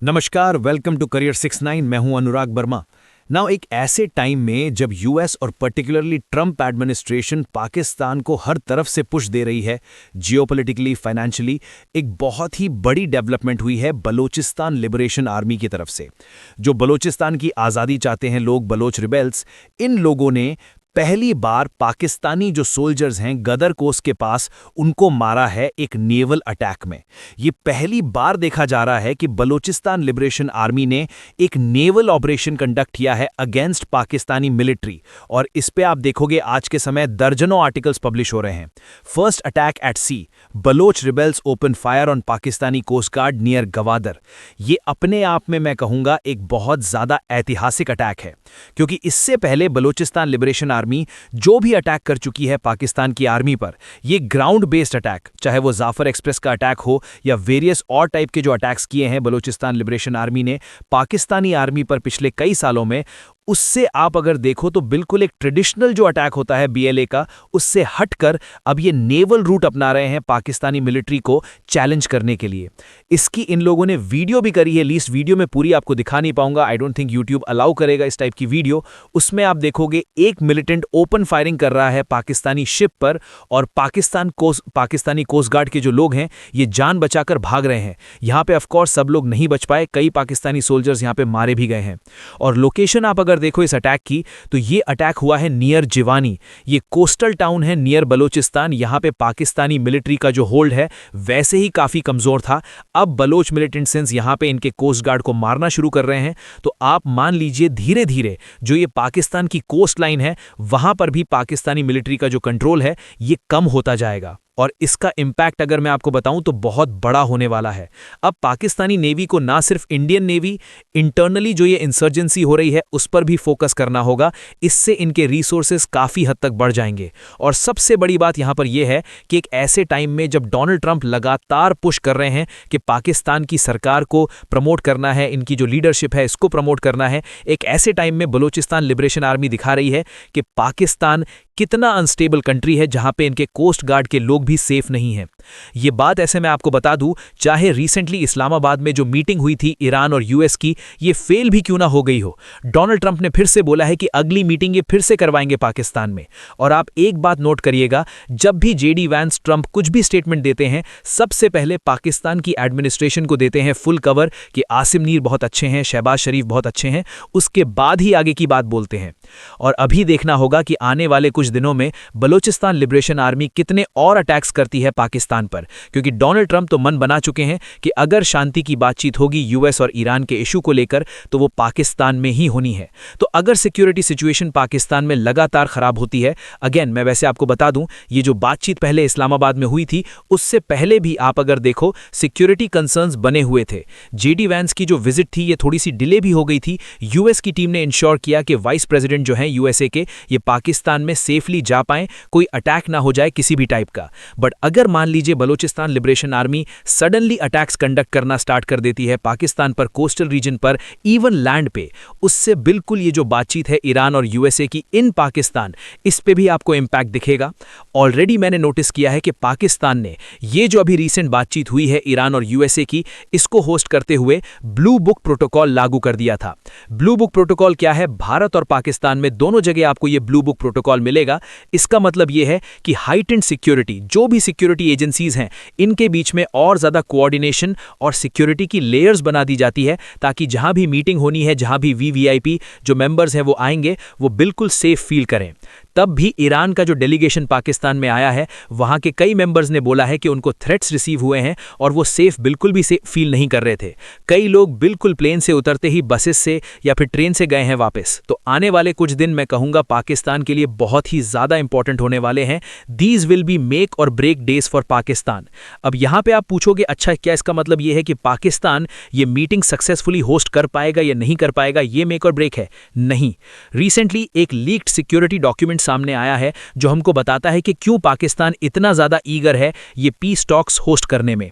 नमस्कार, welcome to career 69। मैं हूं अनुराग वर्मा। नाउ एक ऐसे टाइम में जब यूएस और पर्टिकुलरली ट्रंप एडमिनिस्ट्रेशन पाकिस्तान को हर तरफ से पुश दे रही है, जियोपॉलिटिकली, फाइनेंशियली, एक बहुत ही बड़ी डेवलपमेंट हुई है बलोचिस्तान लिबरेशन आर्मी की तरफ से। जो बलोचिस्तान की आज़ादी चाहते हैं लोग, बलोच रिबेल्स, इन लोगों ने पहली बार पाकिस्तानी जो सोल्जर्स हैं गदर कोस्ट के पास, उनको मारा है एक नेवल अटैक में। ये पहली बार देखा जा रहा है कि बलोचिस्तान लिबरेशन आर्मी ने एक नेवल ऑपरेशन कंडक्ट किया है अगेंस्ट पाकिस्तानी मिलिट्री। और इस पे आप देखोगे आज के समय दर्जनों आर्टिकल्स पब्लिश हो रहे हैं। First attack at sea, Baloch rebels open fire on Pakistani coast guard near Gwadar. ये अपने आप में मैं कहूंगा एक बहुत ज्यादा ऐतिहासिक अटैक है, क्योंकि इससे पहले बलोचिस्तान लिबरेशन आर्मी जो भी अटैक कर चुकी है पाकिस्तान की आर्मी पर, ये ग्राउंड बेस्ड अटैक, चाहे वो जाफर एक्सप्रेस का अटैक हो या वेरियस और टाइप के जो अटैक्स किए हैं बलोचिस्तान लिबरेशन आर्मी ने पाकिस्तानी आर्मी पर पिछले कई सालों में, उससे आप अगर देखो तो बिल्कुल एक ट्रेडिशनल जो अटैक होता है बीएलए का, उससे हटकर अब ये नेवल रूट अपना रहे हैं पाकिस्तानी मिलिट्री को चैलेंज करने के लिए। इसकी इन लोगों ने वीडियो भी करी है, लीस्ट वीडियो में पूरी आपको दिखा नहीं पाऊंगा, I don't think YouTube allow करेगा इस टाइप की वीडियो। उसमें आप देखोगे एक मिलिटेंट ओपन फायरिंग कर रहा है पाकिस्तानी शिप पर, और पाकिस्तानी कोस्ट गार्ड के जो लोग हैं ये जान बचाकर भाग रहे हैं। यहाँ पे ऑफकोर्स सब लोग नहीं बच पाए, कई पाकिस्तानी सोल्जर्स यहाँ पे मारे भी गए हैं। और लोकेशन आप अगर देखो इस अटैक की, तो ये अटैक हुआ है नियर जिवानी। ये कोस्टल टाउन है नियर बलोचिस्तान। यहाँ पे पाकिस्तानी मिलिट्री का जो होल्ड है वैसे ही काफी कमजोर था। अब बलोच मिलिटेंट्स यहाँ पे इनके कोस्ट गार्ड को मारना शुरू कर रहे हैं, तो आप मान लीजिए धीरे धीरे जो ये पाकिस्तान की कोस्ट लाइन है वहां पर भी पाकिस्तानी मिलिट्री का जो कंट्रोल है ये कम होता जाएगा। और इसका इंपैक्ट अगर मैं आपको बताऊं तो बहुत बड़ा होने वाला है। अब पाकिस्तानी नेवी को ना सिर्फ इंडियन नेवी, इंटरनली जो ये इंसर्जेंसी हो रही है उस पर भी फोकस करना होगा। इससे इनके रिसोर्सेज काफी हद तक बढ़ जाएंगे। और सबसे बड़ी बात यहां पर यह है कि एक ऐसे टाइम में जब डोनाल्ड ट्रंप लगातार पुश कर रहे हैं कि पाकिस्तान की सरकार को प्रमोट करना है, इनकी जो लीडरशिप है इसको प्रमोट करना है, एक ऐसे टाइम में बलोचिस्तान लिबरेशन आर्मी दिखा रही है कि पाकिस्तान कितना अनस्टेबल कंट्री है जहां पे इनके कोस्ट गार्ड के लोग भी सेफ नहीं हैं। ये बात ऐसे मैं आपको बता दूं, चाहे रिसेंटली इस्लामाबाद में जो मीटिंग हुई थी ईरान और यूएस की, ये फेल भी क्यों ना हो गई हो, डोनाल्ड ट्रंप ने फिर से बोला है कि अगली मीटिंग ये फिर से करवाएंगे पाकिस्तान में। और आप एक बात नोट करिएगा, जब भी जेडी वैंस ट्रंप कुछ भी स्टेटमेंट देते हैं सबसे पहले पाकिस्तान की एडमिनिस्ट्रेशन को देते हैं फुल कवर कि आसिम नीर बहुत अच्छे हैं, शहबाज शरीफ बहुत अच्छे हैं, उसके बाद ही आगे की बात बोलते हैं। और अभी देखना होगा कि आने वाले कुछ दिनों में बलोचिस्तान लिबरेशन आर्मी कितने और अटैक्स करती है पाकिस्तान पर, क्योंकि डोनाल्ड ट्रंप तो मन बना चुके हैं कि अगर शांति की बातचीत होगी यूएस और ईरान के इशू को लेकर तो वो पाकिस्तान में ही होनी है। तो अगर सिक्योरिटी सिचुएशन पाकिस्तान में लगातार खराब होती है, अगेन मैं वैसे आपको बता दूं, ये जो बातचीत पहले इस्लामाबाद में हुई थी उससे पहले भी आप अगर देखो सिक्योरिटी कंसर्न्स बने हुए थे। जेडी वैंस की जो विजिट थी ये थोड़ी सी डिले भी हो गई थी। यूएस की टीम ने इंश्योर किया कि वाइस प्रेसिडेंट जो है यूएसए के, ये पाकिस्तान में सेफली जा पाएं, कोई अटैक ना हो जाए किसी भी टाइप का। बट अगर मान लीजिए Balochistan liberation army suddenly attacks conduct करना स्टार्ट कर देती है पाकिस्तान पर, कोस्टल रीजन पर, इवन लैंड पे, उससे बिल्कुल ये जो बातचीत है ईरान और यूएसए की इन पाकिस्तान, इस पे भी आपको इंपैक्ट दिखेगा। ऑलरेडी मैंने नोटिस किया है कि पाकिस्तान ने ये जो अभी रीसेंट बातचीत हुई है ईरान और यूएसए की, इसको होस्ट करते हुए ब्लू बुक प्रोटोकॉल लागू कर दिया था। ब्लू बुक प्रोटोकॉल क्या है? भारत और पाकिस्तान में दोनों जगह आपको ये ब्लू बुक प्रोटोकॉल मिलेगा। इसका मतलब यह है कि हाइटेंड सिक्योरिटी, जो भी सिक्योरिटी एजेंसीज हैं इनके बीच में और ज्यादा कोऑर्डिनेशन और सिक्योरिटी की लेयर्स बना दी जाती है, ताकि जहां भी मीटिंग होनी है, जहां भी वीवीआईपी जो मेंबर्स हैं वो आएंगे, वो बिल्कुल सेफ फील करें। तब भी ईरान का जो डेलीगेशन पाकिस्तान में आया है वहां के कई मेंबर्स ने बोला है कि उनको थ्रेट्स रिसीव हुए हैं और वो सेफ बिल्कुल भी सेफ फील नहीं कर रहे थे। कई लोग बिल्कुल प्लेन से उतरते ही बसेस से या फिर ट्रेन से गए हैं वापस। तो आने वाले कुछ दिन मैं कहूंगा पाकिस्तान के लिए बहुत ही ज्यादा इंपॉर्टेंट होने वाले हैं। दीज विल बी मेक और ब्रेक डेज फॉर पाकिस्तान। अब यहां पे आप पूछोगे अच्छा क्या इसका मतलब यह है कि पाकिस्तान ये मीटिंग सक्सेसफुली होस्ट कर पाएगा या नहीं कर पाएगा, ये मेक और ब्रेक है? नहीं। रिसेंटली एक लीक्ड सिक्योरिटी डॉक्यूमेंट सामने आया है जो हमको बताता है कि क्यों पाकिस्तान इतना ज्यादा ईगर है ये पीस टॉक्स होस्ट करने में।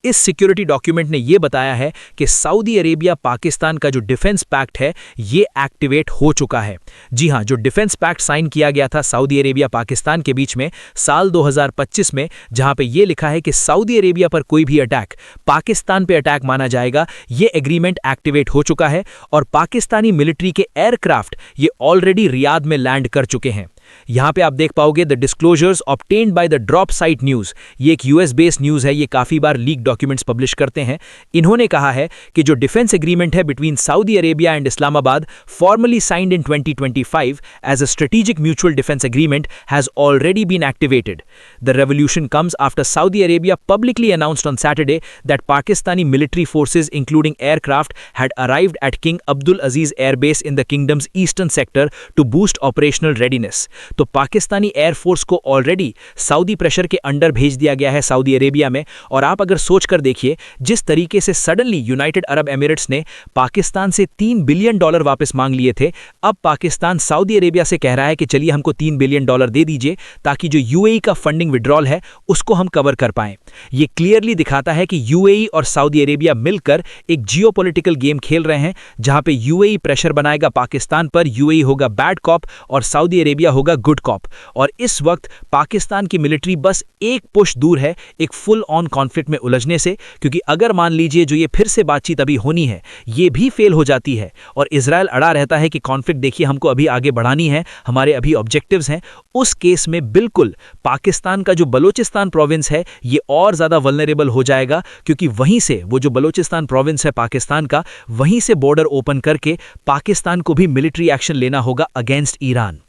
इस सिक्योरिटी डॉक्यूमेंट ने यह बताया है कि सऊदी अरेबिया पाकिस्तान का जो डिफेंस पैक्ट है ये एक्टिवेट हो चुका है। जी हां, जो डिफेंस पैक्ट साइन किया गया था सऊदी अरेबिया पाकिस्तान के बीच में साल 2025 में, जहां पे ये लिखा है कि सऊदी अरेबिया पर कोई भी अटैक पाकिस्तान पे अटैक माना जाएगा, ये एग्रीमेंट एक्टिवेट हो चुका है और पाकिस्तानी मिलिट्री के एयरक्राफ्ट ये ऑलरेडी रियाद में लैंड कर चुके हैं। यहां पे आप देख पाओगे the disclosures obtained by the drop site news. ये एक यूएस बेस्ड न्यूज है, ये काफी बार लीक डॉक्यूमेंट्स पब्लिश करते हैं। इन्होंने कहा है कि जो डिफेंस एग्रीमेंट है between Saudi Arabia and Islamabad, formally signed in 2025 as a strategic mutual defence agreement, has already been activated. The revolution comes after Saudi Arabia publicly announced on Saturday that Pakistani military forces, including aircraft, had arrived at King Abdul Aziz Air Base in the kingdom's eastern sector to boost operational readiness. तो Pakistani air force को already Saudi pressure के under भेज दिया गया है Saudi Arabia में। और आप अगर सोच कर देखिए जिस तरीके से सडनली यूनाइटेड अरब एमिरेट्स ने पाकिस्तान से $3 बिलियन वापस मांग लिए थे, अब पाकिस्तान सऊदी अरेबिया से कह रहा है कि चलिए हमको $3 बिलियन दे दीजिए ताकि जो यूएई का फंडिंग विड्रॉल है उसको हम कवर कर पाएं। ये क्लियरली दिखाता है कि यूएई और सऊदी अरेबिया मिलकर एक जियोपॉलिटिकल गेम खेल रहे हैं, जहां पे यूएई प्रेशर बनाएगा पाकिस्तान पर, यूएई होगा बैड कॉप और सऊदी अरेबिया होगा गुड कॉप। और इस वक्त पाकिस्तान की मिलिट्री बस एक पुश दूर है एक फुल ऑन कॉन्फ्लिक्ट में उलझने से, क्योंकि अगर मान लीजिए जो ये फिर से बातचीत अभी होनी है ये भी फेल हो जाती है और इजराइल अड़ा रहता है कि कॉन्फ्लिक्ट देखिए हमको अभी आगे बढ़ानी है, हमारे अभी ऑब्जेक्टिव्स हैं, उस केस में बिल्कुल पाकिस्तान का जो बलूचिस्तान प्रोविंस है ये और ज्यादा वल्नरेबल हो जाएगा, क्योंकि वहीं से वो जो बलूचिस्तान प्रोविंस है पाकिस्तान का, वहीं से बॉर्डर ओपन करके पाकिस्तान को भी मिलिट्री एक्शन लेना होगा अगेंस्ट ईरान।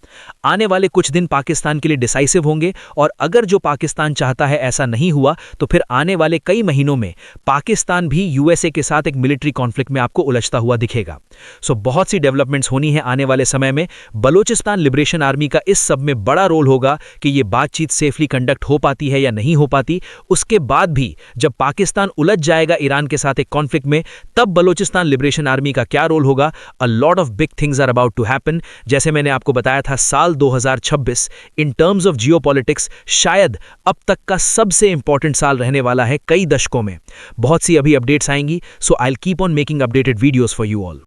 आने वाले कुछ दिन पाकिस्तान के लिए डिसाइसिव होंगे और अगर जो पाकिस्तान चाहता है ऐसा नहीं हुआ तो फिर आने वाले कई महीनों में पाकिस्तान भी यूएसए के साथ एक मिलिट्री कॉन्फ्लिक्ट में आपको उलझता हुआ दिखेगा। सो बहुत सी डेवलपमेंट्स होनी है आने वाले समय में। बलूचिस्तान लिबरेशन आर्मी का इस सब में बड़ा रोल होगा कि ये बातचीत सेफली कंडक्ट हो पाती है या नहीं हो पाती। उसके बाद भी जब पाकिस्तान उलझ जाएगा ईरान के साथ एक कॉन्फ्लिक्ट में, तब बलूचिस्तान लिबरेशन आर्मी का क्या रोल होगा। A lot of big things are about to happen. जैसे मैंने आपको बताया था साल 2026 इन टर्म्स ऑफ जियोपॉलिटिक्स शायद अब तक का सबसे इंपॉर्टेंट साल रहने वाला है कई दशकों में। बहुत सी अभी अपडेट्स आएंगी, so I will keep on making updated videos for you all.